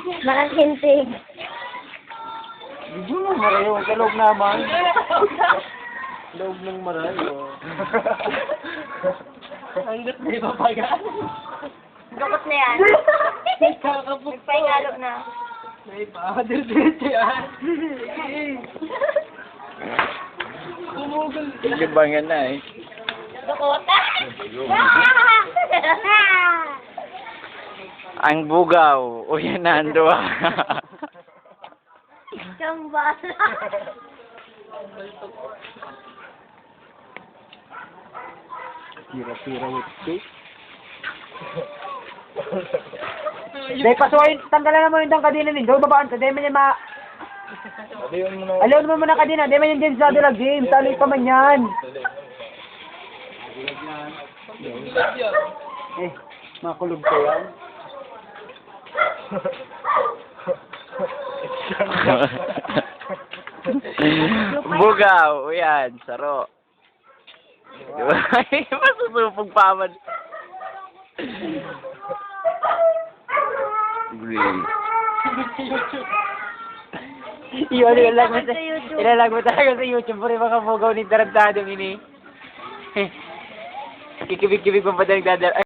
Nakakintig. Hindi mo marayo. Sa loob naman. Loob ng marayo. Hanggat na ipapagaan. Gapot na yan. Kakabuk. Nagpaingalo na. May pa-dir-diretso yan. Kumugal. Libangan na eh. Dukota. Ang bugaw. O yan nando ah. Kambala. Tira-tira with cake. Dahil pasuhin, tanggalan mo yung kadina ninyo. Babaan ka, dahil man yan Alaw naman mo na kadina, dahil man yan din sa dulag, James. Taloy pa man yan. Makulog ka yan. Bugaw. O yan. Saro. Diba? Masusupog pa man. Ilalag mo talaga sa YouTube puro yung mga bugaw ni Tarantadong ini. Kikibig-kibig pa pa nagdadala.